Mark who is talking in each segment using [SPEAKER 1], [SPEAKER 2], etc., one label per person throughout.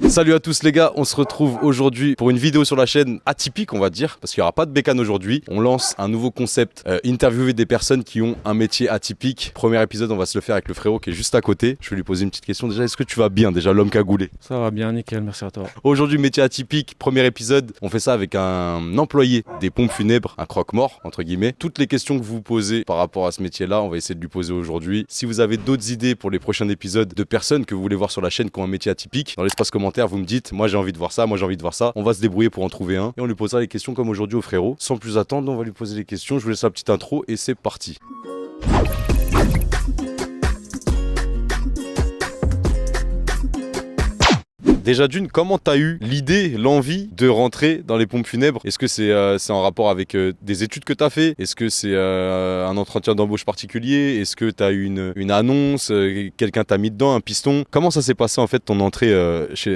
[SPEAKER 1] Salut à tous les gars, on se retrouve aujourd'hui pour une vidéo sur la chaîne atypique on va dire, parce qu'il n'y aura pas de bécane aujourd'hui. On lance un nouveau concept, interviewer des personnes qui ont un métier atypique. Premier épisode, on va se le faire avec le frérot qui est juste à côté. Je vais lui poser une petite question. Déjà, est-ce que tu vas bien déjà, l'homme cagoulé?
[SPEAKER 2] Ça va bien, nickel, merci à toi.
[SPEAKER 1] Aujourd'hui, métier atypique, premier épisode. On fait ça avec un employé des pompes funèbres, un croque-mort, entre guillemets. Toutes les questions que vous vous posez par rapport à ce métier-là, on va essayer de lui poser aujourd'hui. Si vous avez d'autres idées pour les prochains épisodes de personnes que vous voulez voir sur la chaîne qui ont un métier atypique, dans l'espace commentaire, vous me dites, moi j'ai envie de voir ça, moi j'ai envie de voir ça. On va se débrouiller pour en trouver un et on lui posera les questions comme aujourd'hui au frérot. Sans plus attendre, on va lui poser les questions. Je vous laisse la petite intro et c'est parti. Déjà d'une, comment t'as eu l'idée, l'envie de rentrer dans les pompes funèbres? Est-ce que c'est en rapport avec des études que t'as fait? Est-ce que c'est un entretien d'embauche particulier? Est-ce que t'as eu une annonce? Quelqu'un t'a mis dedans, un piston? Comment ça s'est passé en fait ton entrée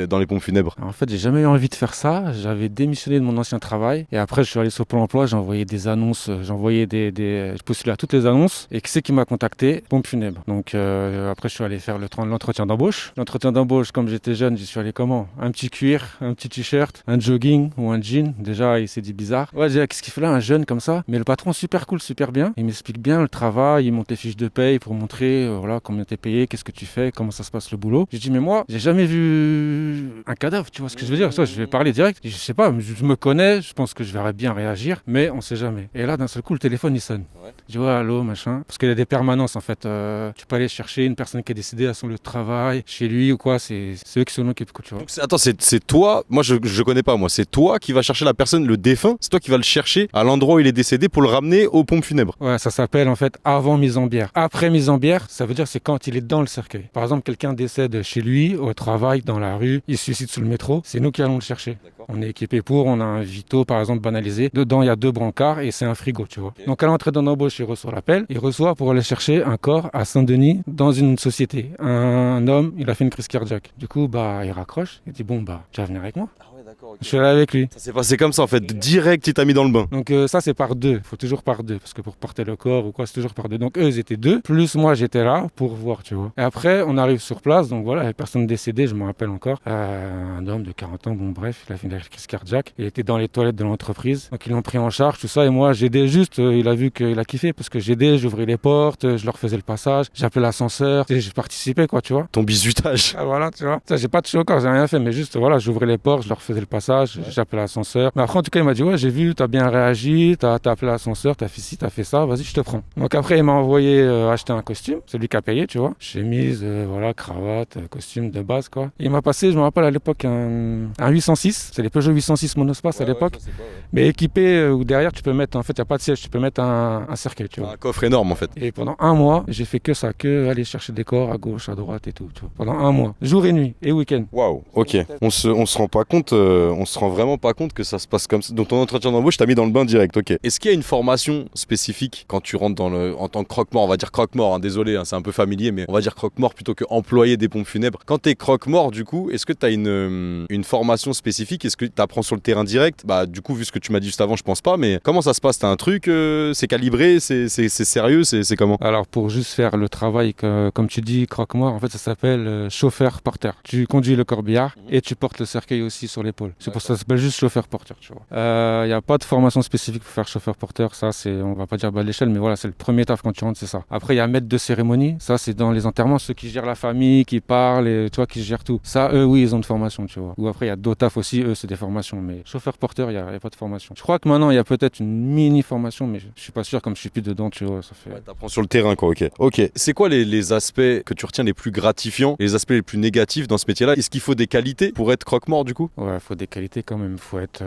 [SPEAKER 1] dans les pompes funèbres?
[SPEAKER 2] En fait, j'ai jamais eu envie de faire ça. J'avais démissionné de mon ancien travail et après, je suis allé sur Pôle emploi, j'ai envoyé des annonces, je postulais à toutes les annonces et qui c'est qui m'a contacté? Pompes funèbres. Donc après, je suis allé faire l'entretien d'embauche. L'entretien d'embauche, comme j'étais jeune, j'y suis allé comment? Un petit cuir, un petit t-shirt, un jogging ou un jean. Déjà, il s'est dit bizarre. Ouais, j'ai dit, qu'est-ce qu'il fait là, un jeune comme ça? Mais le patron, super cool, super bien. Il m'explique bien le travail, il monte les fiches de paye pour montrer voilà, combien t'es payé, qu'est-ce que tu fais, comment ça se passe le boulot. J'ai dit, mais moi, j'ai jamais vu un cadavre, tu vois ce que je veux dire? Ça, je vais parler direct. Je sais pas, je me connais, je pense que je verrais bien réagir, mais on sait jamais. Et là, d'un seul coup, le téléphone, il sonne. Ouais. Je dis, ouais, allô, machin. Parce qu'il y a des permanences, en fait. Tu peux aller chercher une personne qui est décédée à son lieu de travail, chez lui ou quoi, c'est eux qui sont là qui écoutent, tu vois.
[SPEAKER 1] Attends, c'est toi, moi je connais pas moi, c'est toi qui vas chercher la personne, le défunt, c'est toi qui vas le chercher à l'endroit où il est décédé pour le ramener aux pompes funèbres.
[SPEAKER 2] Ouais, ça s'appelle en fait avant mise en bière. Après mise en bière, ça veut dire c'est quand il est dans le cercueil. Par exemple, quelqu'un décède chez lui, au travail, dans la rue, il se suicide sous le métro, c'est nous qui allons le chercher. D'accord. On est équipé pour, on a un Vito par exemple banalisé, dedans il y a 2 brancards et c'est un frigo, tu vois. Okay. Donc à l'entrée d'un embauche, il reçoit l'appel, il reçoit pour aller chercher un corps à Saint-Denis dans une société. Un homme, il a fait une crise cardiaque. Du coup, il raccroche, il dit bon tu vas venir avec moi. Ah ouais, d'accord, okay. Je suis là avec lui.
[SPEAKER 1] Ça s'est passé comme ça en fait, direct il t'a mis dans le bain.
[SPEAKER 2] Donc ça c'est par 2, faut toujours par 2, parce que pour porter le corps ou quoi c'est toujours par 2. Donc eux ils étaient 2, plus moi j'étais là pour voir, tu vois. Et après on arrive sur place, donc voilà, la personne décédée, je me rappelle encore, un homme de 40 ans, bon bref, il a fait une crise cardiaque, il était dans les toilettes de l'entreprise, donc ils l'ont pris en charge, tout ça, et moi j'aidais juste, il a vu qu'il a kiffé, parce que j'aidais, j'ouvrais les portes, je leur faisais le passage, j'appelais l'ascenseur, j'ai participé quoi, tu vois.
[SPEAKER 1] Ton bisutage.
[SPEAKER 2] Ah voilà, tu vois, ça j'ai pas touché au corps, j'ai rien fait, mais juste voilà, j'ouvrais les portes, je leur faisais le passage, j'appelais l'ascenseur. Mais après, en tout cas, il m'a dit, ouais, j'ai vu, t'as bien réagi, t'as appelé l'ascenseur, t'as fait ci, t'as fait ça, vas-y, je te prends. Donc après, il m'a envoyé acheter un costume, c'est lui qui a payé, tu vois. Chemise, voilà, cravate, costume de base, quoi. Et il m'a passé, je me rappelle à l'époque, un 806, c'est les Peugeot 806 monospace à l'époque. Ouais, mais équipé, où derrière, tu peux mettre, en fait, il n'y a pas de siège, tu peux mettre un cercueil, tu vois.
[SPEAKER 1] Un coffre énorme, en fait.
[SPEAKER 2] Et pendant un mois, j'ai fait que ça, que aller chercher des corps à gauche, à droite et tout, tu vois. Pendant un mois, jour et nuit, et week-end.
[SPEAKER 1] Waouh, ok. On se rend pas compte, on se rend vraiment pas compte que ça se passe comme ça. Donc ton entretien d'embauche t'a mis dans le bain direct, ok. Est-ce qu'il y a une formation spécifique quand tu rentres en tant que croque-mort, on va dire croque-mort, hein, désolé, hein, c'est un peu familier, mais on va dire croque-mort plutôt que employé des pompes funèbres. Quand t'es croque-mort, du coup, est-ce que t'as une formation spécifique? Est-ce que t'apprends sur le terrain direct? Du coup, vu ce que tu m'as dit juste avant, je pense pas, mais comment ça se passe? T'as un truc, c'est calibré, c'est sérieux, c'est comment?
[SPEAKER 2] Alors pour juste faire le travail, comme tu dis, croque-mort, en fait ça s'appelle chauffeur porteur. Tu conduis le corbillard et tu portes le cercueil aussi sur l'épaule. C'est pour ça que ça s'appelle juste chauffeur porteur, tu vois. Il n'y a pas de formation spécifique pour faire chauffeur porteur, ça c'est, on va pas dire bas de l'échelle, mais voilà, c'est le premier taf quand tu rentres, c'est ça. Après il y a maître de cérémonie, ça c'est dans les enterrements, ceux qui gèrent la famille, qui parlent, et, tu vois, qui gèrent tout. Ça, eux, oui, ils ont une formation, tu vois. Ou après il y a d'autres tafs aussi, eux, c'est des formations, mais chauffeur porteur, il y a pas de formation. Je crois que maintenant il y a peut-être une mini formation, mais je suis pas sûr, comme je suis plus dedans, tu vois, ça fait.
[SPEAKER 1] Ouais, t'apprends sur le terrain, quoi, ok. Ok. C'est quoi les aspects que tu retiens les plus gratifiants, les aspects les plus négatifs dans ce métier-là? Est-ce qu'il faut des qualités pour être croque-mort, du coup?
[SPEAKER 2] Ouais, faut des qualités quand même, faut être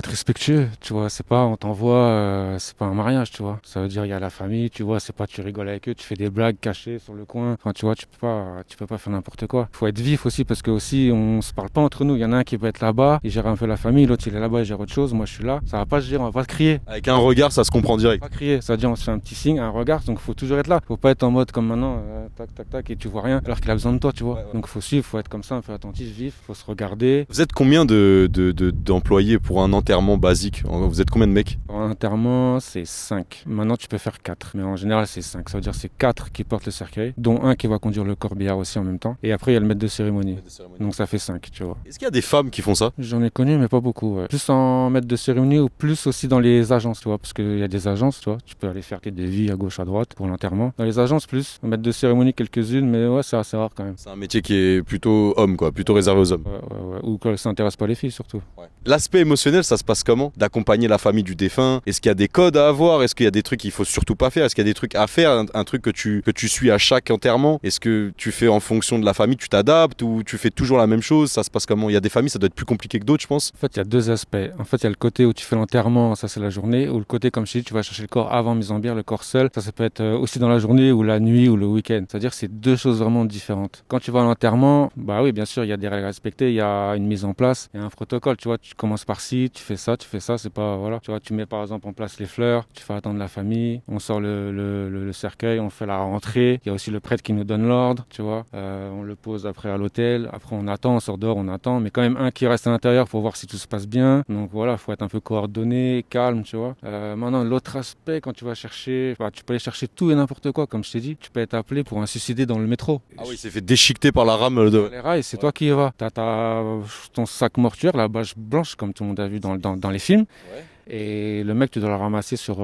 [SPEAKER 2] respectueux, tu vois, c'est pas, on t'envoie, c'est pas un mariage, tu vois, ça veut dire il y a la famille, tu vois, c'est pas tu rigoles avec eux, tu fais des blagues cachées sur le coin, enfin tu vois, tu peux pas faire n'importe quoi. Faut être vif aussi parce que aussi on se parle pas entre nous, il y en a un qui peut être là-bas, il gère un peu la famille, l'autre il est là-bas, il gère autre chose, moi je suis là, ça va pas se dire, on va pas crier.
[SPEAKER 1] Avec un regard, ça se comprend direct.
[SPEAKER 2] On va pas crier, ça veut dire on se fait un petit signe, un regard, donc faut toujours être là, faut pas être en mode comme maintenant, tac tac tac et tu vois rien alors qu'il a besoin de toi, tu vois. Ouais. Donc faut suivre, faut être comme ça, un peu attentif, vif, faut se regarder.
[SPEAKER 1] Vous êtes combien d'employés pour un enterrement basique? Vous êtes combien de mecs?
[SPEAKER 2] Pour un enterrement, c'est 5. Maintenant, tu peux faire 4. Mais en général, c'est 5. Ça veut dire c'est 4 qui portent le cercueil, dont un qui va conduire le corbillard aussi en même temps. Et après, il y a le maître de cérémonie. Donc ça fait 5, tu vois.
[SPEAKER 1] Est-ce qu'il y a des femmes qui font ça?
[SPEAKER 2] J'en ai connu, mais pas beaucoup. Ouais. Plus en maître de cérémonie ou plus aussi dans les agences, tu vois. Parce qu'il y a des agences, tu vois. Tu peux aller faire tes devis à gauche, à droite pour l'enterrement. Dans les agences, plus. En maître de cérémonie, quelques-unes, mais ouais, c'est assez rare quand même.
[SPEAKER 1] C'est un métier qui est plutôt homme, quoi, plutôt réservé aux hommes.
[SPEAKER 2] Ouais. Ou que ça intéresse pas les filles, surtout.
[SPEAKER 1] Ouais. L'aspect émotionnel, ça se passe comment? D'accompagner la famille du défunt? Est-ce qu'il y a des codes à avoir? Est-ce qu'il y a des trucs qu'il faut surtout pas faire? Est-ce qu'il y a des trucs à faire? Un truc que tu suis à chaque enterrement? Est-ce que tu fais en fonction de la famille, tu t'adaptes ou tu fais toujours la même chose? Ça se passe comment? Il y a des familles, ça doit être plus compliqué que d'autres, je pense.
[SPEAKER 2] En fait, il y a deux aspects. En fait, il y a le côté où tu fais l'enterrement, ça c'est la journée, ou le côté, comme je dis, tu vas chercher le corps avant mise en bière, le corps seul. Ça peut être aussi dans la journée ou la nuit ou le week-end. C'est-à-dire que c'est deux choses vraiment différentes. Quand tu vas à l'enterrement, bah oui, bien sûr, il y a des règles à respecter, il y a une mise en place, il y a un protocole. Tu vois, tu commences par ci, tu fais ça, c'est pas, voilà. Tu vois, tu mets par exemple en place les fleurs, tu fais attendre la famille, on sort le cercueil, on fait la rentrée. Il y a aussi le prêtre qui nous donne l'ordre, tu vois. On le pose après à l'hôtel, après on attend, on sort dehors, on attend, mais quand même un qui reste à l'intérieur pour voir si tout se passe bien. Donc voilà, faut être un peu coordonné, calme, tu vois. Maintenant, l'autre aspect, quand tu vas chercher, bah, tu peux aller chercher tout et n'importe quoi, comme je t'ai dit. Tu peux être appelé pour un suicidé dans le métro.
[SPEAKER 1] Ah oui, il s'est fait déchiqueter par la rame de...
[SPEAKER 2] Les rails, c'est toi qui y vas. T'as ton sac mortuaire, la bâche blanche, comme tout le monde a vu dans les films.
[SPEAKER 1] Ouais.
[SPEAKER 2] Et le mec, tu dois le ramasser sur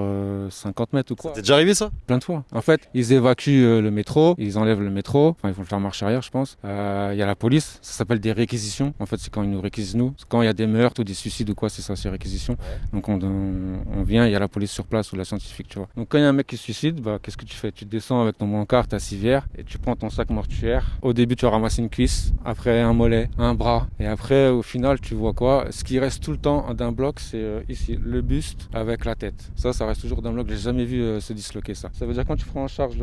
[SPEAKER 2] 50 mètres ou quoi.
[SPEAKER 1] T'es déjà arrivé ça?
[SPEAKER 2] Plein de fois. En fait, ils évacuent le métro, ils enlèvent le métro, enfin ils vont le faire marche arrière je pense. Il y a la police, ça s'appelle des réquisitions. En fait, c'est quand ils nous réquisent nous. Quand il y a des meurtres ou des suicides ou quoi, c'est ça, c'est réquisition. Ouais. Donc on vient, il y a la police sur place ou la scientifique, tu vois. Donc quand il y a un mec qui se suicide, bah qu'est-ce que tu fais? Tu descends avec ton brancard, ta civière et tu prends ton sac mortuaire. Au début, tu vas ramasser une cuisse, après un mollet, un bras et après au final, tu vois quoi? Ce qui reste tout le temps d'un bloc, c'est ici le buste avec la tête. Ça reste toujours dans le bloc. J'ai jamais vu se disloquer ça. Ça veut dire quand tu prends en charge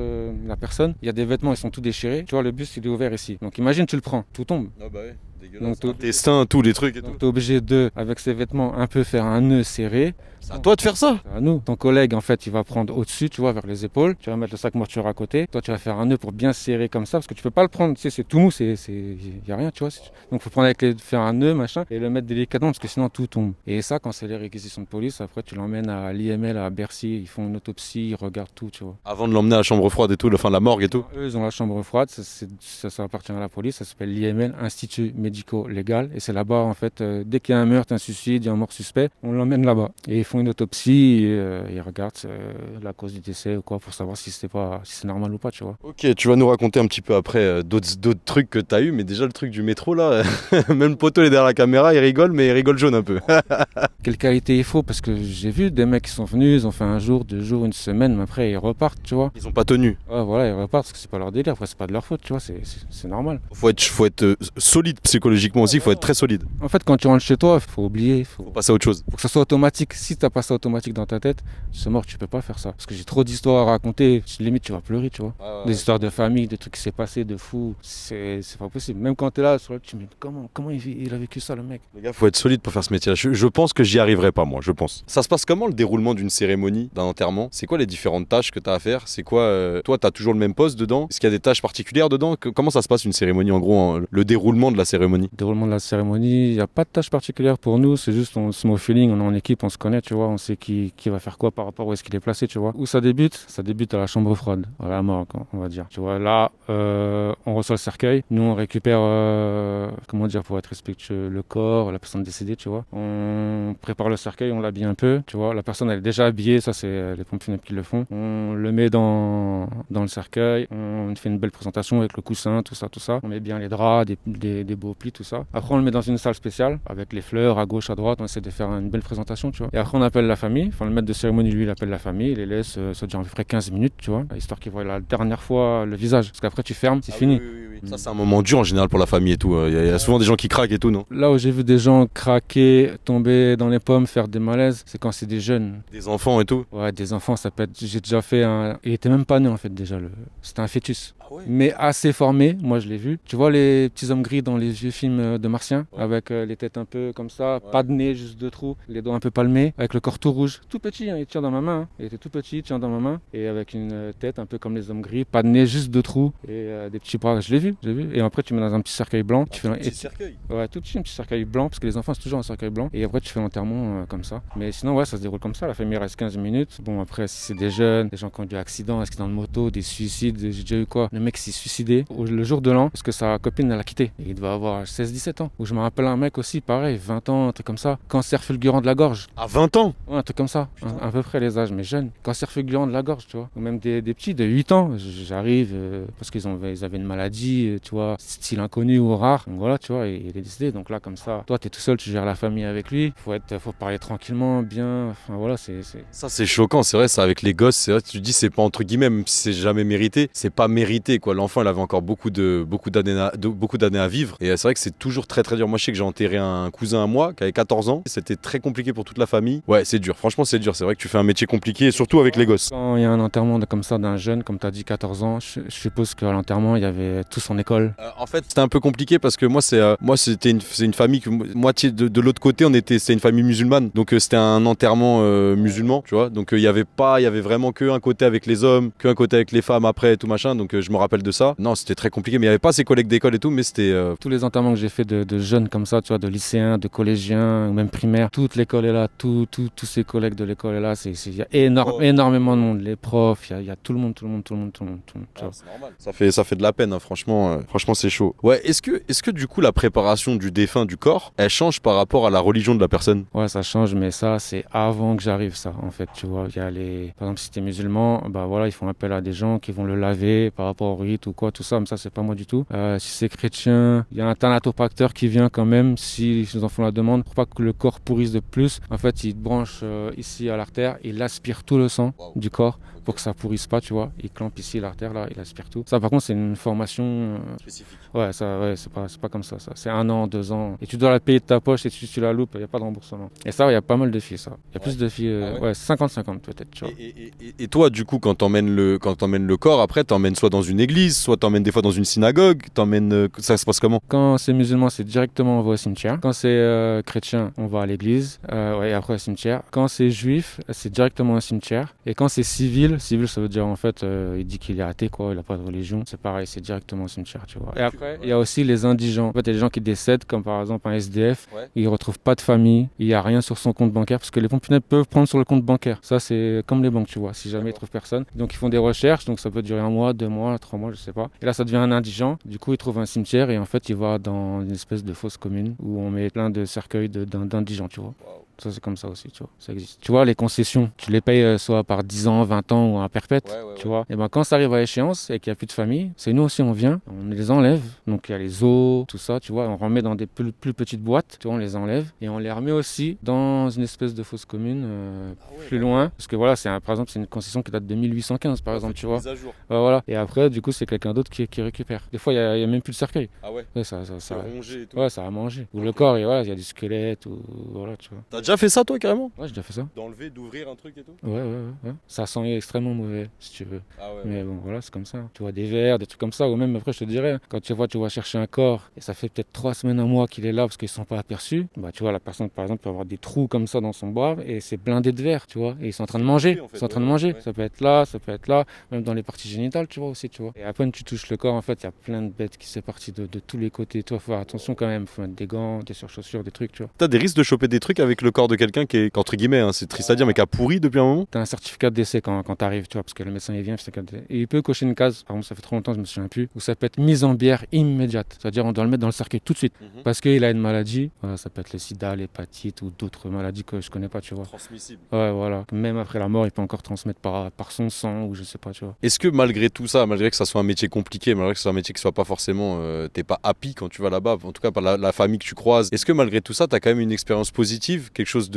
[SPEAKER 2] la personne, il y a des vêtements, ils sont tous déchirés. Tu vois, le buste, il est ouvert ici. Donc imagine, tu le prends, tout tombe.
[SPEAKER 1] Ah bah ouais, dégueulasse. Donc tes seins, tous les trucs et tout.
[SPEAKER 2] Donc t'es obligé de, avec ces vêtements, un peu faire un nœud serré.
[SPEAKER 1] C'est à toi de faire ça?
[SPEAKER 2] C'est à nous. Ton collègue, en fait, il va prendre au-dessus, tu vois, vers les épaules. Tu vas mettre le sac mortuaire à côté. Toi, tu vas faire un nœud pour bien serrer comme ça, parce que tu peux pas le prendre. Tu sais, c'est tout mou, y a rien, tu vois. Donc faut prendre faire un nœud, machin, et le mettre délicatement, parce que sinon tout tombe. Et ça, quand c'est les réquisitions de police, après tu l'emmènes à l'IML à Bercy. Ils font une autopsie, ils regardent tout, tu vois.
[SPEAKER 1] Avant de l'emmener à la chambre froide et tout, enfin la morgue et tout.
[SPEAKER 2] Eux, ils ont la chambre froide. Ça appartient à la police. Ça s'appelle l'IML, Institut Médico-Légal. Et c'est là-bas, en fait, dès qu'il y a un meurtre, un suicide, il y a un mort suspect, on l'emmène là-bas. Et ils font une autopsie. Ils regardent la cause du décès ou quoi pour savoir si c'est normal ou pas, tu vois.
[SPEAKER 1] Ok, tu vas nous raconter un petit peu après d'autres trucs que t'as eu, mais déjà le truc du métro là, même le poteau il est derrière la caméra, il rigole, mais il rigole jaune un peu.
[SPEAKER 2] Quelle qualité il faut? Parce que j'ai vu des mecs qui sont venus, ils ont fait un jour, 2 jours, une semaine, mais après ils repartent, tu vois.
[SPEAKER 1] Ils ont pas tenu.
[SPEAKER 2] Ouais, voilà, ils repartent parce que c'est pas leur délire, après c'est pas de leur faute, tu vois, c'est normal.
[SPEAKER 1] Faut être solide psychologiquement aussi, faut être très solide.
[SPEAKER 2] En fait, quand tu rentres chez toi, faut oublier, faut
[SPEAKER 1] passer à autre chose.
[SPEAKER 2] Faut que ça soit automatique. Si t'as pas ça automatique dans ta tête, c'est mort, tu peux pas faire ça. Parce que j'ai trop d'histoires à raconter, limite tu vas pleurer, tu vois. Des histoires de famille, des trucs qui s'est passé, de fou, c'est pas possible. Même quand t'es là, sur le tu me dis comment il a vécu ça, le mec?
[SPEAKER 1] Les gars, faut être solide pour faire ce métier-là. Je pense que j'y arriverai pas, moi, je pense. Ça se passe comment le déroulement d'une cérémonie, d'un enterrement? C'est quoi les différentes tâches que t'as à faire? C'est quoi, toi, t'as toujours le même poste dedans? Est-ce qu'il y a des tâches particulières dedans? Comment ça se passe une cérémonie, en gros, le déroulement de la cérémonie?
[SPEAKER 2] Le déroulement de la cérémonie, il n'y a pas de tâche particulière pour nous, c'est juste on se met au feeling, on est en équipe, on se connaît, tu vois, on sait qui va faire quoi par rapport où est-ce qu'il est placé, tu vois. Où ça débute? Ça débute à la chambre froide, à la morgue, on va dire. Tu vois, là, on reçoit le cercueil, nous on récupère, comment dire, pour être respectueux, le corps, la personne décédée, tu vois. On prépare le cercueil, on l'habille un peu, tu vois. La personne elle est déjà habillée, ça c'est les pompes funèbres qui le font. On le met dans le cercueil, on fait une belle présentation avec le coussin, tout ça. On met bien les draps, des beaux plis, tout ça. Après on le met dans une salle spéciale avec les fleurs à gauche, à droite, on essaie de faire une belle présentation, tu vois. Et après on appelle la famille, enfin le maître de cérémonie lui il appelle la famille, il les laisse, ça dure à peu près 15 minutes, tu vois, histoire qu'ils voient la dernière fois le visage. Parce qu'après tu fermes, c'est fini.
[SPEAKER 1] Oui. Ça c'est un moment dur en général pour la famille et tout. Il y a souvent des gens qui craquent et tout, non?
[SPEAKER 2] Là où j'ai vu des gens craquer, tomber dans les pommes, faire des malaises, c'est quand c'est des jeunes.
[SPEAKER 1] Des enfants et tout?
[SPEAKER 2] Ouais, des enfants, ça peut être... J'ai déjà fait un... Il était même pas né en fait déjà, c'était un fœtus.
[SPEAKER 1] Ah
[SPEAKER 2] mais assez formés. Moi, je l'ai vu. Tu vois les petits hommes gris dans les vieux films de martiens, avec les têtes un peu comme ça, pas de nez, juste deux trous, les doigts un peu palmés, avec le corps tout rouge, tout petit, hein, il tient dans ma main. Hein. Il était tout petit, il tient dans ma main, et avec une tête un peu comme les hommes gris, pas de nez, juste deux trous, et des petits bras. Je l'ai vu. Et après, tu mets dans un petit cercueil blanc.
[SPEAKER 1] Petit cercueil.
[SPEAKER 2] Ouais, tout petit, un petit cercueil blanc, parce que les enfants, c'est toujours un cercueil blanc. Et après, tu fais l'enterrement comme ça. Mais sinon, ouais, ça se déroule comme ça. La famille reste 15 minutes. Bon, après, si c'est des jeunes, des gens qui ont eu des accidents de moto, des suicides, j'ai déjà eu quoi. Le mec s'est suicidé le jour de l'an, parce que sa copine, elle l'a quitté. Et il devait avoir 16-17 ans. Ou je me rappelle un mec aussi, pareil, 20 ans, un truc comme ça. Cancer fulgurant de la gorge.
[SPEAKER 1] À 20 ans?
[SPEAKER 2] Ouais, un truc comme ça. À peu près les âges, mais jeunes. Cancer fulgurant de la gorge, tu vois. Ou même des petits de 8 ans. J'arrive parce qu'ils avaient une maladie, tu vois, style inconnu ou rare. Donc voilà, tu vois, et il est décédé. Donc là, comme ça, toi, t'es tout seul, tu gères la famille avec lui. Faut parler tranquillement, bien. Enfin voilà, c'est.
[SPEAKER 1] Ça, c'est choquant, c'est vrai, ça avec les gosses, c'est vrai, tu dis, c'est pas entre guillemets, même si c'est jamais mérité, c'est pas mérité, quoi. L'enfant, il avait encore beaucoup d'années à vivre. Et c'est vrai que c'est toujours très très dur. Moi, je sais que j'ai enterré un cousin à moi qui avait 14 ans. C'était très compliqué pour toute la famille. Ouais, c'est dur. Franchement, c'est dur. C'est vrai que tu fais un métier compliqué, surtout avec les gosses.
[SPEAKER 2] Quand il y a un enterrement comme ça d'un jeune, comme tu as dit, 14 ans, je suppose qu'à l'enterrement, il y avait tout son école.
[SPEAKER 1] En fait, c'était un peu compliqué parce que moi, c'était une famille que moitié de l'autre côté, c'était une famille musulmane. Donc c'était un enterrement musulman, tu vois. Donc il y avait vraiment qu'un côté avec les hommes, qu'un côté avec les femmes après et tout machin. Donc je me rappelle de ça. Non, c'était très compliqué, mais il n'y avait pas ses collègues d'école et tout, mais c'était.
[SPEAKER 2] Tous les enterrements que j'ai fait de jeunes comme ça, tu vois, de lycéens, de collégiens, ou même primaires, toute l'école est là, tous ces collègues de l'école est là. Il y a énormément de monde, les profs, il y a tout le monde.
[SPEAKER 1] C'est normal. Ça fait de la peine, hein, franchement. Franchement, c'est chaud. Ouais. Est-ce que du coup la préparation du défunt du corps, elle change par rapport à la religion de la personne?
[SPEAKER 2] Ouais, ça change, mais ça, c'est avant que j'arrive, ça. En fait, tu vois, il y a par exemple, si t'es musulman, bah voilà, ils font appel à des gens qui vont le laver par rapport au rite ou quoi, tout ça. Mais ça, c'est pas moi du tout. Si c'est chrétien, il y a un thanatopracteur qui vient quand même, si ils en font la demande, pour pas que le corps pourrisse de plus. En fait, il te branche ici à l'artère, il aspire tout le sang du corps pour que ça pourrisse pas, tu vois. Il clampe ici l'artère, là, il aspire tout. Ça, par contre, c'est une formation
[SPEAKER 1] spécifique.
[SPEAKER 2] Ouais, c'est pas comme ça. C'est 1 an, 2 ans. Et tu dois la payer de ta poche et si tu la loupes, il n'y a pas de remboursement. Et ça, il y a pas mal de filles, ça. Il y a plus de filles, 50-50 peut-être, tu vois.
[SPEAKER 1] Et toi, du coup, quand t'emmènes le corps, après, t'emmènes soit dans une église, soit t'emmènes des fois dans une synagogue, ça se passe comment?
[SPEAKER 2] Quand c'est musulman, c'est directement on va au cimetière. Quand c'est chrétien, on va à l'église, et après au cimetière. Quand c'est juif, c'est directement au cimetière. Et quand c'est civil, ça veut dire en fait, il dit qu'il est athée, quoi, il a pas de religion. C'est pareil, c'est directement au cimetière, tu vois. Et après, il y a aussi les indigents. En fait, il y a des gens qui décèdent, comme par exemple un SDF, il retrouve pas de famille, il y a rien sur son compte bancaire, parce que les pompes funèbres peuvent prendre sur le compte bancaire. Ça, c'est comme les banques, tu vois, si jamais ils trouvent personne. Donc ils font des recherches, donc ça peut durer 1 mois, 2 mois, 3 mois, je sais pas. Et là, ça devient un indigent. Du coup, ils trouvent un cimetière et en fait, il va dans une espèce de fosse commune où on met plein de cercueils d'indigents, tu vois. Ça, c'est comme ça aussi, tu vois. Ça existe. Tu vois, les concessions, tu les payes soit par 10 ans, 20 ans ou à perpète, tu vois. Et ben, quand ça arrive à échéance et qu'il n'y a plus de famille, c'est nous aussi, on vient, on les enlève. Donc, il y a les os, tout ça, tu vois. On remet dans des plus petites boîtes, tu vois, on les enlève. Et on les remet aussi dans une espèce de fosse commune plus loin. Parce que voilà, par exemple, c'est une concession qui date de 1815, par exemple, tu vois. Voilà. Et après, du coup, c'est quelqu'un d'autre qui récupère. Des fois, il n'y a même plus de cercueil.
[SPEAKER 1] Ah ouais?
[SPEAKER 2] Ça
[SPEAKER 1] rongé et tout.
[SPEAKER 2] Ouais, ça a mangé. Ou le corps, et voilà, il y a du squelette, ou voilà, tu vois.
[SPEAKER 1] T'as déjà fait ça, toi, carrément?
[SPEAKER 2] Ouais, j'ai déjà fait ça.
[SPEAKER 1] D'enlever, d'ouvrir un truc et tout?
[SPEAKER 2] Ouais. Ça sent extrêmement mauvais, si tu veux.
[SPEAKER 1] Ah ouais.
[SPEAKER 2] Mais bon, voilà, c'est comme ça. Tu vois des vers, des trucs comme ça. Ou même après, je te dirais, quand tu vas chercher un corps et ça fait peut-être 3 semaines, 1 mois qu'il est là parce qu'ils ne sont pas aperçus, bah tu vois, la personne, par exemple, peut avoir des trous comme ça dans son bras et c'est blindé de verre, tu vois. Et ils sont en train de manger. Ils sont en train de manger. Ça peut être là, même dans les parties génitales, tu vois aussi, tu vois. Et à peine tu touches le corps, en fait, il y a plein de bêtes qui sont parties de tous les côtés. Tu vois, faut faire attention quand même. Faut mettre des gants, des surchaussures, des trucs, tu vois.
[SPEAKER 1] T'as des risques de choper des trucs avec le corps de quelqu'un qui est, entre guillemets, hein, c'est triste à dire, mais qui a pourri depuis un moment?
[SPEAKER 2] T'as un certificat de décès quand t'arrives, tu vois, parce que le médecin il vient, et il peut cocher une case, par exemple, ça fait trop longtemps, je me souviens plus, où ça peut être mise en bière immédiate. C'est-à-dire, on doit le mettre dans le cercueil tout de suite, parce qu'il a une maladie. Voilà, ça peut être le sida, l'hépatite ou d'autres maladies que je connais pas, tu vois.
[SPEAKER 1] Transmissible.
[SPEAKER 2] Ouais, voilà. Même après la mort, il peut encore transmettre par son sang ou je sais pas, tu vois.
[SPEAKER 1] Est-ce que malgré tout ça, malgré que ça soit un métier compliqué, malgré que ce soit un métier qui soit pas forcément, t'es pas happy quand tu vas là-bas, en tout cas par la famille que tu croises, est-ce que malgré tout ça, t'as quand même une expérience positive, quelque quelque chose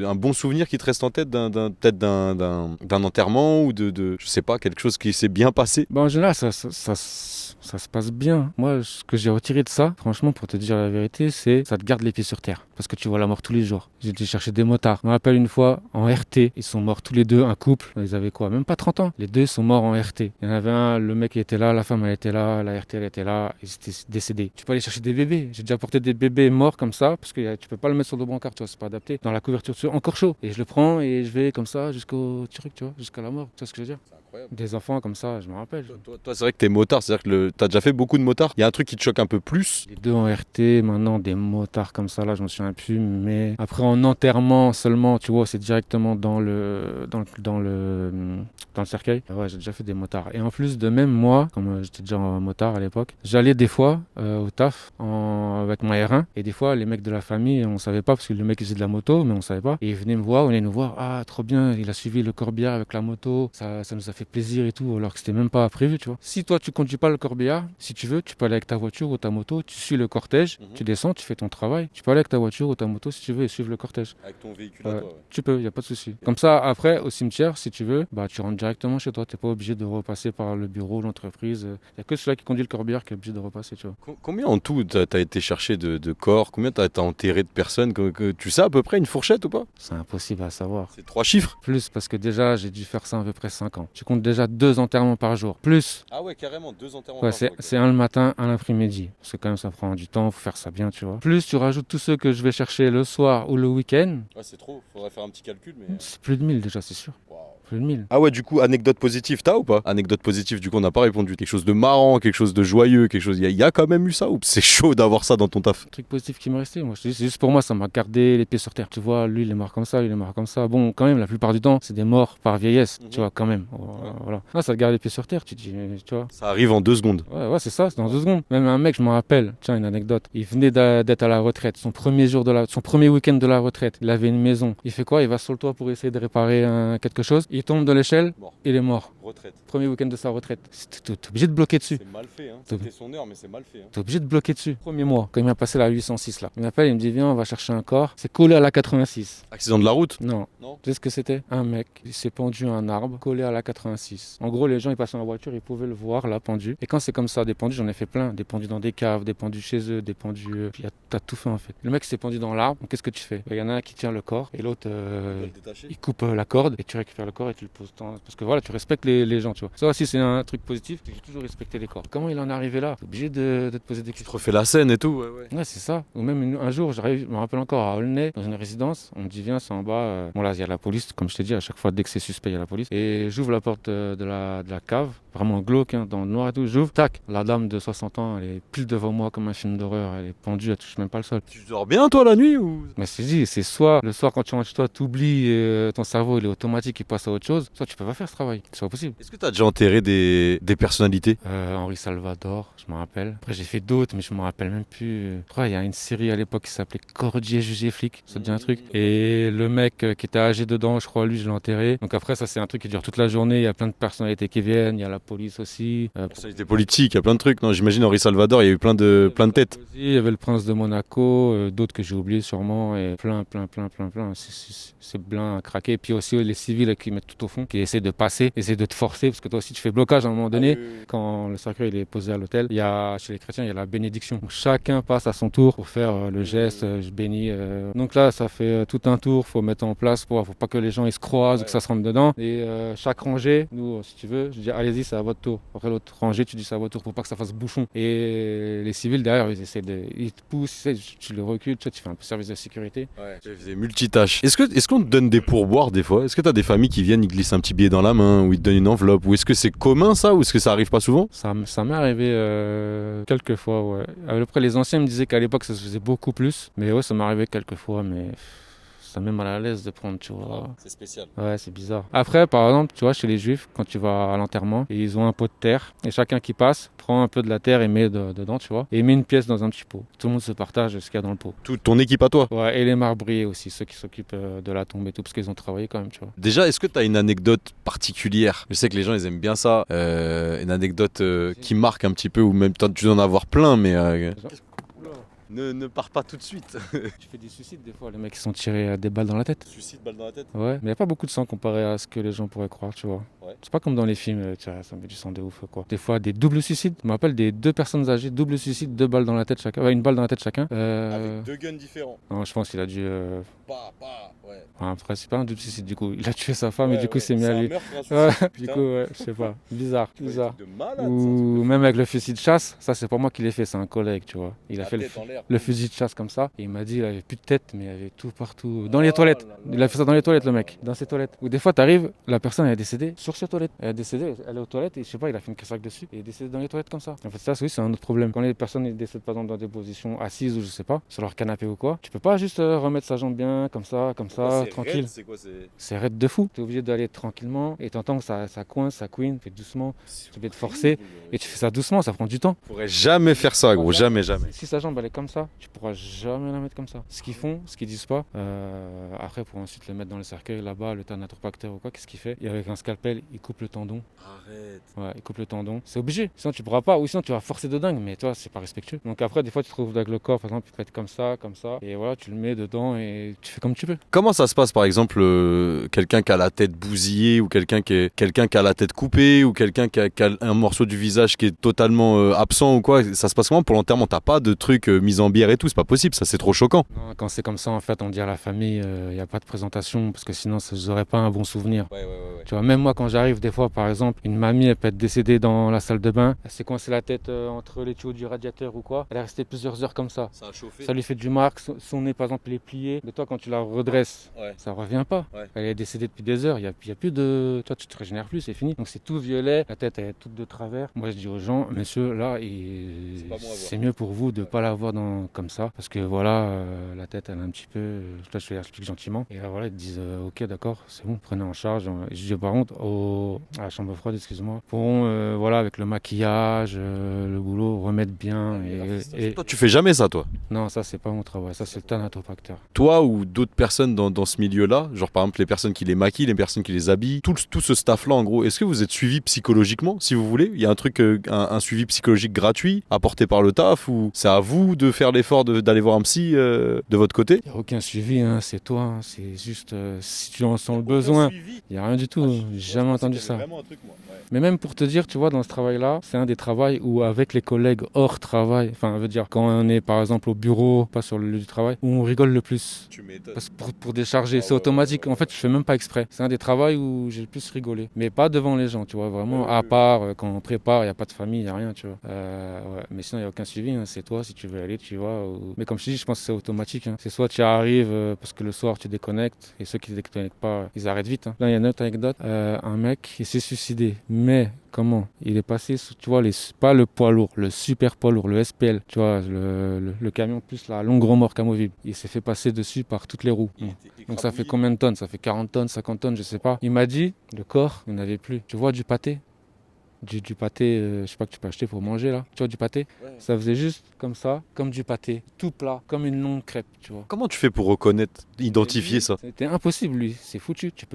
[SPEAKER 1] un bon souvenir qui te reste en tête peut-être d'un enterrement ou je sais pas, quelque chose qui s'est bien passé?
[SPEAKER 2] En général, ça se passe bien. Moi, ce que j'ai retiré de ça, franchement, pour te dire la vérité, c'est ça te garde les pieds sur terre. Parce que tu vois la mort tous les jours. J'ai été chercher des motards. Je me rappelle une fois, en RT, ils sont morts tous les deux, un couple. Ils avaient quoi? Même pas 30 ans. Les deux sont morts en RT. Il y en avait un, le mec il était là, la femme elle était là, la RT elle était là, ils étaient décédés. Tu peux aller chercher des bébés. J'ai déjà porté des bébés morts comme ça, parce que tu peux pas le mettre sur le brancard, tu vois, c'est pas adapté. Dans la couverture, encore chaud. Et je le prends et je vais comme ça jusqu'au truc, tu vois, jusqu'à la mort. Tu vois ce que je veux dire? Des enfants comme ça, je me rappelle.
[SPEAKER 1] Toi, c'est vrai que t'es motard, c'est-à-dire que t'as déjà fait beaucoup de motards. Il y a un truc qui te choque un peu plus.
[SPEAKER 2] Les deux en RT, maintenant des motards comme ça, là, je me souviens plus. Mais après, en enterrement seulement, tu vois, c'est directement dans le cercueil. Ouais, j'ai déjà fait des motards. Et en plus de même, moi, comme j'étais déjà en motard à l'époque, j'allais des fois au taf avec mon R1. Et des fois, les mecs de la famille, on savait pas, parce que le mec faisait de la moto, mais on savait pas. Et ils venaient me voir, on allait nous voir. Ah, trop bien, il a suivi le corbillard avec la moto. Ça nous a fait plaisir et tout, alors que c'était même pas prévu, tu vois. Si toi, tu conduis pas le corbillard, si tu veux, tu peux aller avec ta voiture ou ta moto, tu suis le cortège, tu descends, tu fais ton travail. Tu peux aller avec ta voiture ou ta moto si tu veux et suivre le cortège.
[SPEAKER 1] Avec ton véhicule à toi, ouais.
[SPEAKER 2] Tu peux, y a pas de souci. Comme ça, après, au cimetière, si tu veux, bah tu rentres directement chez toi. T'es pas obligé de repasser par le bureau, l'entreprise. Y a que celui qui conduit le corbillard qui est obligé de repasser, tu vois.
[SPEAKER 1] Combien en tout t'as été chercher de corps? Combien t'as enterré de personnes? Tu sais à peu près une fourchette ou pas?
[SPEAKER 2] C'est impossible à savoir.
[SPEAKER 1] C'est 3 chiffres?
[SPEAKER 2] Plus, parce que déjà, j'ai dû faire ça à peu près 5 ans. Tu comptes déjà 2 enterrements par jour. Plus.
[SPEAKER 1] Ah ouais, carrément, 2 enterrements
[SPEAKER 2] Ouais,
[SPEAKER 1] par jour.
[SPEAKER 2] c'est un le matin, un l'après-midi. Parce que quand même, ça prend du temps, faut faire ça bien, tu vois. Plus, tu rajoutes tous ceux que je vais chercher le soir ou le week-end.
[SPEAKER 1] Ouais, c'est trop. Faudrait faire un petit calcul, mais.
[SPEAKER 2] C'est plus de 1000 déjà, c'est sûr.
[SPEAKER 1] Wow.
[SPEAKER 2] Plus de 1000.
[SPEAKER 1] Ah ouais, du coup, anecdote positive, t'as ou pas? Anecdote positive, du coup, on n'a pas répondu. Quelque chose de marrant, quelque chose de joyeux, quelque chose. Il y a quand même eu ça ou c'est chaud d'avoir ça dans ton taf?
[SPEAKER 2] Un truc positif qui m'est resté, moi. C'est juste pour moi, ça m'a gardé les pieds sur terre. Tu vois, lui, il est mort comme ça, lui, il est mort comme ça. Bon, quand même, la plupart du temps, c'est des morts par vieillesse, tu vois, quand même. Voilà. Ah, ça te garde les pieds sur terre, tu dis, tu vois.
[SPEAKER 1] Ça arrive en 2 secondes.
[SPEAKER 2] Ouais, c'est ça, c'est dans 2 secondes. Même un mec, je me rappelle, tiens, une anecdote. Il venait d'être à la retraite, son premier week-end de la retraite. Il avait une maison. Il fait quoi? Il va sur le toit pour essayer de réparer quelque chose. Il tombe de l'échelle, il est mort.
[SPEAKER 1] Retraite.
[SPEAKER 2] Premier week-end de sa retraite. T'es obligé de bloquer dessus.
[SPEAKER 1] C'est mal fait, hein. C'était son heure, mais c'est mal fait. Hein.
[SPEAKER 2] T'es obligé de bloquer dessus. Premier mois, quand il m'a passé la 806 là. Il m'appelle, il me dit viens, on va chercher un corps. C'est collé à la 86.
[SPEAKER 1] Accident de la route?
[SPEAKER 2] Non. Tu sais ce que c'était? Un mec, il s'est pendu à un arbre collé à la 86. En gros, les gens ils passaient en voiture, ils pouvaient le voir là pendu. Et quand c'est comme ça, des pendus, j'en ai fait plein. Des pendus dans des caves, des pendus chez eux, des pendus. Puis t'as tout fait en fait. Le mec s'est pendu dans l'arbre. Qu'est-ce que tu fais? Il y en a un qui tient le corps et l'autre il coupe la corde et tu récupères le corps et tu le poses dans... Parce que voilà, tu respectes les gens, tu vois. Ça aussi c'est un truc positif, c'est que j'ai toujours respecté les corps. Comment il en est arrivé là? T'es obligé de te poser des questions.
[SPEAKER 1] Tu te refais la scène et tout,
[SPEAKER 2] Ouais, c'est ça. Ou même un jour, j'arrive, je me rappelle encore à Aulnay, dans une résidence, on me dit viens, c'est en bas. Bon là, il y a la police, comme je t'ai dit, à chaque fois dès que c'est suspect, il y a la police. Et j'ouvre la porte de la cave, vraiment glauque, hein, dans le noir et tout. J'ouvre, tac, la dame de 60 ans, elle est pile devant moi comme un film d'horreur. Elle est pendue, elle touche même pas le sol.
[SPEAKER 1] Tu dors bien toi la nuit ou?
[SPEAKER 2] Mais c'est dit, c'est soit le soir quand tu rentres chez toi, t'oublies, ton cerveau il est automatique, il passe à autre chose, soit tu peux pas faire ce travail. C'est pas possible.
[SPEAKER 1] Est-ce que t'as déjà enterré des personnalités?
[SPEAKER 2] Henri Salvador, je me rappelle. Après j'ai fait d'autres, mais je me rappelle même plus. Je crois il y a une série à l'époque qui s'appelait Cordier jugé flic, ça te dit un truc? Et le mec qui était âgé dedans, je crois, lui, je l'ai enterré. Donc après, ça c'est un truc qui dure toute la journée. Il y a plein de personnalités qui viennent, il y a la police aussi.
[SPEAKER 1] Personnalités politiques, il y a plein de trucs. Non, j'imagine Henri Salvador, il y a eu plein de têtes.
[SPEAKER 2] Il y avait le prince de Monaco, d'autres que j'ai oubliés sûrement, et plein. C'est plein à craquer. Et puis aussi les civils qui mettent tout au fond, qui essaient de passer, essaient de te forcer, parce que toi aussi tu fais blocage à un moment donné. Quand le cercueil il est posé à l'hôtel, il y a, chez les chrétiens, il y a la bénédiction. Donc, chacun passe à son tour pour faire le geste, je bénis. Donc là, ça fait tout un tour, faut mettre en place, faut pas que les gens ils se croisent, que ça se rentre dedans. Et chaque rangée, nous, si tu veux, je dis allez-y, c'est à votre tour. Après l'autre rangée, tu dis c'est à votre tour pour pas que ça fasse bouchon. Et les civils derrière, ils te poussent, tu le recules, tu fais un peu service de sécurité.
[SPEAKER 1] Ouais, tu faisais multitâches. Est-ce qu'on te donne des pourboires des fois? Est-ce que t'as des familles qui viennent, ils glissent un petit billet dans la main, ou ils te donnent une enveloppe? Ou est-ce que c'est commun ça, ou est-ce que ça arrive pas souvent?
[SPEAKER 2] Ça m'est arrivé quelques fois, ouais. Après, les anciens me disaient qu'à l'époque, ça se faisait beaucoup plus. Mais ouais, ça m'est arrivé quelques fois, mais ça met mal à l'aise de prendre, tu vois.
[SPEAKER 1] C'est spécial.
[SPEAKER 2] Ouais, c'est bizarre. Après, par exemple, tu vois, chez les juifs, quand tu vas à l'enterrement, ils ont un pot de terre, et chacun qui passe prend un peu de la terre et met dedans, tu vois, et met une pièce dans un petit pot. Tout le monde se partage ce qu'il y a dans le pot.
[SPEAKER 1] Toute ton équipe à toi?
[SPEAKER 2] Ouais, et les marbriers aussi, ceux qui s'occupent de la tombe et tout, parce qu'ils ont travaillé quand même, tu vois.
[SPEAKER 1] Déjà, est-ce que tu as une anecdote particulière? Je sais que les gens, ils aiment bien ça. Une anecdote qui marque un petit peu, ou même tu dois en avoir plein, mais... Ne pars pas tout de suite.
[SPEAKER 2] Tu fais des suicides des fois, les mecs qui sont tirés des balles dans la tête.
[SPEAKER 1] Suicide, balle dans la tête.
[SPEAKER 2] Ouais, mais il n'y a pas beaucoup de sang comparé à ce que les gens pourraient croire, tu vois.
[SPEAKER 1] Ouais.
[SPEAKER 2] C'est pas comme dans les films, tiens, ça met du sang de ouf, quoi. Des fois, des doubles suicides. Je me rappelle des 2 personnes âgées, double suicide, 2 balles dans la tête chacun. Ouais, une balle dans la tête chacun.
[SPEAKER 1] Avec 2 guns différents.
[SPEAKER 2] Non, je pense qu'il a dû.
[SPEAKER 1] Ouais.
[SPEAKER 2] Enfin, après, c'est pas un double suicide du coup. Il a tué sa femme et du coup,
[SPEAKER 1] ouais.
[SPEAKER 2] c'est mis à
[SPEAKER 1] un
[SPEAKER 2] lui.
[SPEAKER 1] meurtre, un
[SPEAKER 2] Ouais,
[SPEAKER 1] suicide,
[SPEAKER 2] du
[SPEAKER 1] putain.
[SPEAKER 2] coup, ouais, je sais pas. Bizarre.
[SPEAKER 1] De malade,
[SPEAKER 2] Ou même avec le fusil de chasse, ça, c'est pas moi qui l'ai fait, c'est un collègue, tu vois. Il a fait
[SPEAKER 1] tête en l'air.
[SPEAKER 2] le fusil de chasse comme ça. Et il m'a dit il avait plus de tête, mais il y avait tout partout. Dans les toilettes. Il a fait ça dans les toilettes, le mec. Dans ses toilettes. Ou des fois, t'arrives, la personne elle est décédée sur ses toilettes. Elle est décédée, elle est aux toilettes et je sais pas, il a fait une craque dessus et il est décédé dans les toilettes comme ça. En fait, ça, oui, c'est un autre problème. Quand les personnes ils décèdent par exemple dans des positions assises ou je sais pas, sur leur canapé ou quoi, tu peux pas juste remettre sa jambe bien, comme ça, tranquille.
[SPEAKER 1] C'est quoi,
[SPEAKER 2] C'est raide de fou. T'es obligé d'aller tranquillement et t'entends que ça coince, ça couine, fait doucement. Tu es obligé de forcer et tu fais ça doucement, ça prend du temps.
[SPEAKER 1] Je pourrais jamais faire ça, gros, jamais.
[SPEAKER 2] Si sa jambe elle est comme ça, tu pourras jamais la mettre comme ça. Ce qu'ils font, ce qu'ils disent pas, après pour ensuite le mettre dans le cercueil là-bas, le thanatopracteur ou quoi, qu'est-ce qu'il fait? Et avec un scalpel, il coupe le tendon.
[SPEAKER 1] Arrête.
[SPEAKER 2] Ouais, il coupe le tendon. C'est obligé. Sinon tu pourras pas, ou sinon tu vas forcer de dingue, mais toi c'est pas respectueux. Donc après des fois tu te trouves avec le corps, par exemple, il peut être comme ça, et voilà, tu le mets dedans et tu fais comme tu peux.
[SPEAKER 1] Comment ça se passe par exemple quelqu'un qui a la tête bousillée ou quelqu'un qui a la tête coupée ou quelqu'un qui a un morceau du visage qui est totalement absent ou quoi? Ça se passe comment pour l'enterrement? T'as pas de truc mis en bière et tout, c'est pas possible, ça c'est trop choquant.
[SPEAKER 2] Non, quand c'est comme ça en fait on dit à la famille il n'y a pas de présentation parce que sinon ça n'aurait pas un bon souvenir.
[SPEAKER 1] Ouais.
[SPEAKER 2] Tu vois, même moi quand j'arrive des fois par exemple une mamie elle peut être décédée dans la salle de bain, elle s'est coincée la tête entre les tuyaux du radiateur ou quoi, elle est restée plusieurs heures comme ça.
[SPEAKER 1] Ça a chauffé.
[SPEAKER 2] Ça lui fait du marque, son nez par exemple il est plié, mais toi quand tu la redresses,
[SPEAKER 1] Ouais.
[SPEAKER 2] ça revient pas.
[SPEAKER 1] Ouais.
[SPEAKER 2] Elle est décédée depuis des heures, il y a plus de... Toi tu te régénères plus, c'est fini. Donc c'est tout violet, la tête elle est toute de travers. Moi je dis aux gens, monsieur là, c'est mieux pour vous de pas la voir comme ça, parce que voilà, la tête elle est un petit peu... Là je l'explique gentiment, et là voilà ils te disent ok d'accord, c'est bon, prenez en charge. Et je dis par contre à la chambre froide, excuse-moi, pourront voilà avec le maquillage, le boulot, remettre bien. Et
[SPEAKER 1] Toi tu fais jamais ça toi?
[SPEAKER 2] Non, ça c'est pas mon travail, ça c'est le thanatopracteur.
[SPEAKER 1] Toi ou d'autres personnes dans ce milieu-là, genre par exemple les personnes qui les maquillent, les personnes qui les habillent, tout ce staff-là en gros, est-ce que vous êtes suivi psychologiquement si vous voulez? Il y a un truc, un suivi psychologique gratuit apporté par le taf ou c'est à vous de faire l'effort d'aller voir un psy de votre côté?
[SPEAKER 2] Il n'y a aucun suivi, hein, c'est toi, hein, c'est juste si tu en sens le besoin. Il n'y a rien du tout, j'ai jamais entendu ça. Mais même pour te dire, tu vois, dans ce travail-là, c'est un des travails où avec les collègues hors travail, enfin, veut dire quand on est par exemple au bureau, pas sur le lieu du travail, où on rigole le plus.
[SPEAKER 1] Tu m'étonnes.
[SPEAKER 2] Parce que pour décharger, c'est automatique. En fait, je fais même pas exprès. C'est un des travails où j'ai le plus rigolé. Mais pas devant les gens, tu vois, vraiment, à part quand on prépare, il n'y a pas de famille, il n'y a rien, tu vois. Ouais. Mais sinon, il n'y a aucun suivi, hein. C'est toi, si tu veux aller, tu vas. Mais comme je te dis, je pense que c'est automatique. Hein. C'est soit tu arrives parce que le soir, tu déconnectes, et ceux qui ne déconnectent pas, ils arrêtent vite. Hein. Là, il y a une autre anecdote. Un mec, il s'est suicidé. Mais comment? Il est passé, tu vois, pas le poids lourd, le super poids lourd, le SPL, tu vois, le camion plus la longue remorque amovible. Il s'est fait passer dessus par toutes les roues. Donc ça fait combien de tonnes? Ça fait 40 tonnes, 50 tonnes, je sais pas. Il m'a dit, le corps, il n'avait plus. Tu vois du pâté? Du pâté, je sais pas, que tu peux acheter pour manger là. Tu vois du pâté? Ouais. Ça faisait juste comme ça, comme du pâté, tout plat, comme une longue crêpe, tu vois.
[SPEAKER 1] Comment tu fais pour reconnaître, identifier ça?
[SPEAKER 2] C'était impossible lui, c'est foutu, tu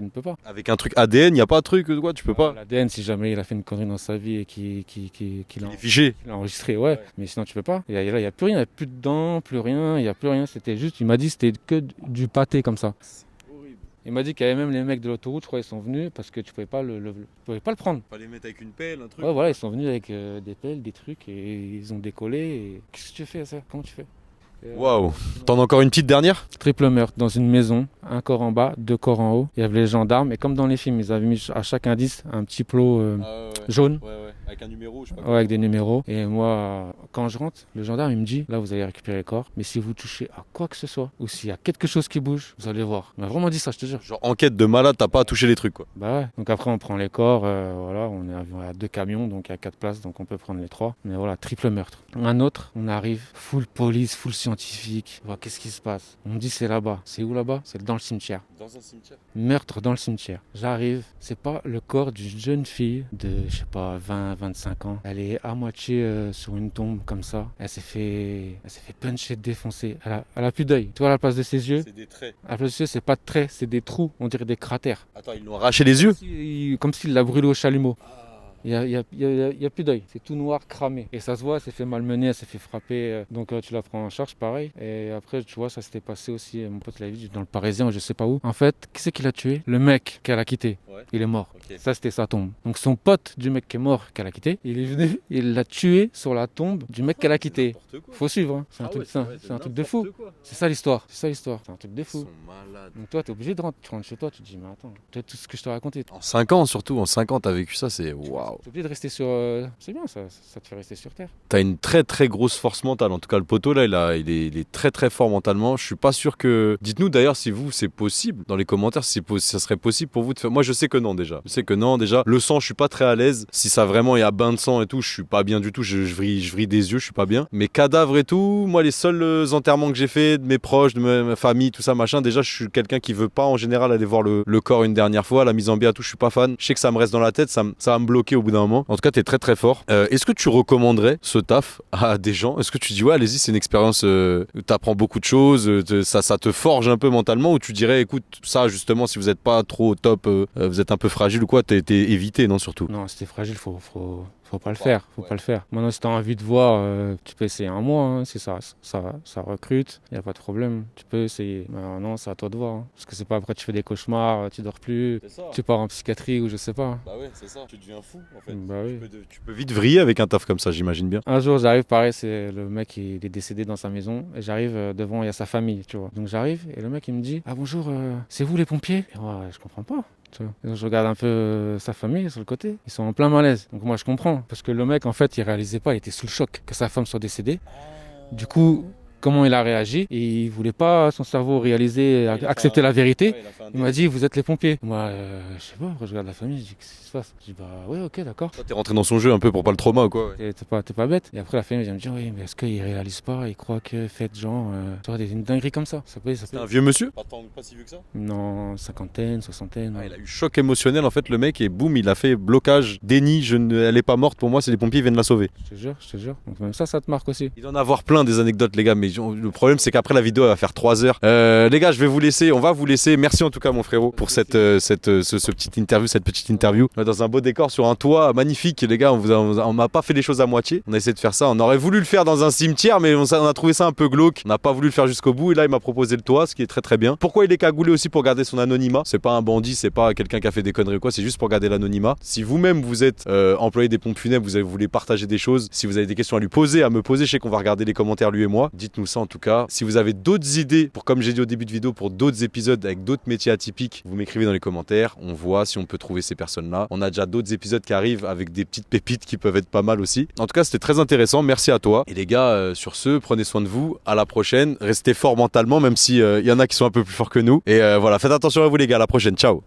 [SPEAKER 2] ne peux pas.
[SPEAKER 1] Avec un truc ADN, il n'y a pas de truc, quoi, tu peux pas.
[SPEAKER 2] L'ADN, si jamais il a fait une connerie dans sa vie et qu'il
[SPEAKER 1] est fiché.
[SPEAKER 2] Il a enregistré, ouais. Mais sinon, tu peux pas. Et là, il n'y a plus rien, il n'y a plus de dents, plus rien, il n'y a plus rien. C'était juste, il m'a dit, c'était que du pâté comme ça. C'est horrible. Il m'a dit qu'il y avait même les mecs de l'autoroute, je crois, ils sont venus parce que tu pouvais pas le prendre.
[SPEAKER 1] Fallait mettre avec une pelle, un truc.
[SPEAKER 2] Ouais, voilà, ils sont venus avec des pelles, des trucs et ils ont décollé. Et... Qu'est-ce que tu fais ça? Comment tu fais?
[SPEAKER 1] Waouh. T'en as encore une petite dernière?
[SPEAKER 2] Triple meurtre dans une maison, un corps en bas, 2 corps en haut. Il y avait les gendarmes et comme dans les films, ils avaient mis à chaque indice un petit plot jaune.
[SPEAKER 1] Ouais. Avec un numéro, je sais pas.
[SPEAKER 2] Ouais, avec des numéros. Et moi, quand je rentre, le gendarme il me dit, là vous allez récupérer le corps, mais si vous touchez à quoi que ce soit, ou s'il y a quelque chose qui bouge, vous allez voir. Il m'a vraiment dit ça, je te jure.
[SPEAKER 1] Genre enquête de malade, t'as pas touché les trucs quoi.
[SPEAKER 2] Bah ouais. Donc après on prend les corps, voilà, on est à 2 camions, donc il y a 4 places, donc on peut prendre les 3. Mais voilà, triple meurtre. Un autre, on arrive, full police, full scientifique. Voilà, qu'est-ce qui se passe? On me dit c'est là-bas. C'est où là-bas? C'est dans le cimetière.
[SPEAKER 1] Dans un cimetière?
[SPEAKER 2] Meurtre dans le cimetière. J'arrive, c'est pas le corps d'une jeune fille de, je sais pas, 20-25 ans. Elle est à moitié sur une tombe comme ça. Elle s'est fait puncher, défoncer. Elle a plus d'œil. Tu vois à la place de ses yeux?
[SPEAKER 1] C'est des traits.
[SPEAKER 2] À la place de ses yeux, c'est pas de traits, c'est des trous. On dirait des cratères.
[SPEAKER 1] Attends, ils l'ont arraché les yeux?
[SPEAKER 2] Comme s'il l'a brûlé au chalumeau. y a plus d'œil. C'est tout noir, cramé. Et ça se voit, elle s'est fait malmener, elle s'est fait frapper. Donc tu la prends en charge, pareil. Et après, tu vois, ça s'était passé aussi, mon pote l'a vu, dans le Parisien, je sais pas où. En fait, qui c'est qui l'a tué? Le mec qu'elle a quitté. Ouais. Il est mort. Okay. Ça, c'était sa tombe. Donc son pote du mec qui est mort, qu'elle a quitté, il est venu, il l'a tué sur la tombe du mec qu'elle a quitté. Faut suivre, hein. C'est un truc de fou. C'est ça l'histoire. C'est un truc de fou. Ils sont malades. Donc toi, t'es obligé de rentrer. Tu rentres chez toi, tu te dis, mais attends, peut-être tout ce que je t'ai raconté.
[SPEAKER 1] En 5 ans surtout, en 5 ans, t'as vécu ça, c'est waouh.
[SPEAKER 2] T'es obligé de rester sur. C'est bien, ça te fait rester sur terre.
[SPEAKER 1] T'as une très très grosse force mentale. En tout cas, le poteau là, il est très très fort mentalement. Je suis pas sûr que. Dites-nous d'ailleurs si vous, c'est possible dans les commentaires, si ça serait possible pour vous de faire. Moi, je sais que non déjà. Le sang, je suis pas très à l'aise. Si ça vraiment est à bain de sang et tout, je suis pas bien du tout. Je vrille des yeux, je suis pas bien. Mais cadavres et tout, moi, les seuls enterrements que j'ai fait de mes proches, de ma famille, tout ça machin. Déjà, je suis quelqu'un qui veut pas en général aller voir le corps une dernière fois. La mise en biais, tout, je suis pas fan. Je sais que ça me reste dans la tête, ça va me bloquer au bout d'un moment. En tout cas, t'es très très fort. Est-ce que tu recommanderais ce taf à des gens? Est-ce que tu dis ouais, allez-y, c'est une expérience où t'apprends beaucoup de choses, ça te forge un peu mentalement, ou tu dirais écoute, ça justement, si vous êtes pas trop au top, vous êtes un peu fragile ou quoi, t'es évité, non, surtout?
[SPEAKER 2] Non, si t'es fragile, faut pas le faire, pas le faire. Maintenant, si t'as envie de voir, tu peux essayer un mois, hein, si ça recrute, y a pas de problème, tu peux essayer. Mais non, c'est à toi de voir, hein, parce que c'est pas après tu fais des cauchemars, tu dors plus, tu pars en psychiatrie ou je sais pas.
[SPEAKER 1] Bah ouais, c'est ça, tu deviens fou en fait.
[SPEAKER 2] Bah oui.
[SPEAKER 1] Tu peux vite vriller avec un taf comme ça, j'imagine bien.
[SPEAKER 2] Un jour, j'arrive, pareil, c'est le mec, il est décédé dans sa maison, et j'arrive devant, il y a sa famille, tu vois. Donc j'arrive, et le mec, il me dit, ah bonjour, c'est vous les pompiers? Et moi, je comprends pas. Donc je regarde un peu sa famille sur le côté, ils sont en plein malaise. Donc moi je comprends, parce que le mec en fait il réalisait pas, il était sous le choc que sa femme soit décédée. Du coup, comment il a réagi? Et il voulait pas, son cerveau réaliser, accepter la vérité. Il m'a dit, vous êtes les pompiers. Moi, je sais pas, je regarde la famille, je dis, qu'est-ce qui se passe? Je dis, bah ouais, ok, d'accord.
[SPEAKER 1] Toi, t'es rentré dans son jeu un peu pour pas le trauma ou quoi?
[SPEAKER 2] Ouais. T'es pas bête. Et après, la famille vient me dire, oui, mais est-ce qu'il réalise pas? Il croit que faites genre, une dinguerie comme ça. C'est un
[SPEAKER 1] vieux monsieur? Pas si vieux que ça?
[SPEAKER 2] Non, cinquantaine, soixantaine.
[SPEAKER 1] Ah, il a eu choc émotionnel en fait, le mec, et boum, il a fait blocage, déni, elle est pas morte pour moi, c'est les pompiers, ils viennent la sauver.
[SPEAKER 2] Je te jure. Donc même ça te marque aussi.
[SPEAKER 1] Il doit en avoir plein des anecdotes, les gars, mais le problème, c'est qu'après la vidéo, elle va faire 3 heures. Les gars, on va vous laisser. Merci en tout cas, mon frérot, pour cette petite interview. Dans un beau décor sur un toit magnifique, les gars, on m'a pas fait les choses à moitié. On a essayé de faire ça. On aurait voulu le faire dans un cimetière, mais on a trouvé ça un peu glauque. On n'a pas voulu le faire jusqu'au bout. Et là, il m'a proposé le toit, ce qui est très très bien. Pourquoi il est cagoulé aussi? Pour garder son anonymat. C'est pas un bandit, c'est pas quelqu'un qui a fait des conneries ou quoi. C'est juste pour garder l'anonymat. Si vous-même vous êtes employé des pompes funèbres, vous voulez partager des choses, si vous avez des questions à lui poser, à me poser, je sais qu'on va regarder les commentaires lui et moi. Dites-nous ça en tout cas. Si vous avez d'autres idées, pour comme j'ai dit au début de vidéo, pour d'autres épisodes avec d'autres métiers atypiques, vous m'écrivez dans les commentaires. On voit si on peut trouver ces personnes-là. On a déjà d'autres épisodes qui arrivent avec des petites pépites qui peuvent être pas mal aussi. En tout cas, c'était très intéressant. Merci à toi. Et les gars, sur ce, prenez soin de vous. À la prochaine. Restez forts mentalement, même si y en a qui sont un peu plus forts que nous. Et voilà, faites attention à vous les gars. À la prochaine. Ciao.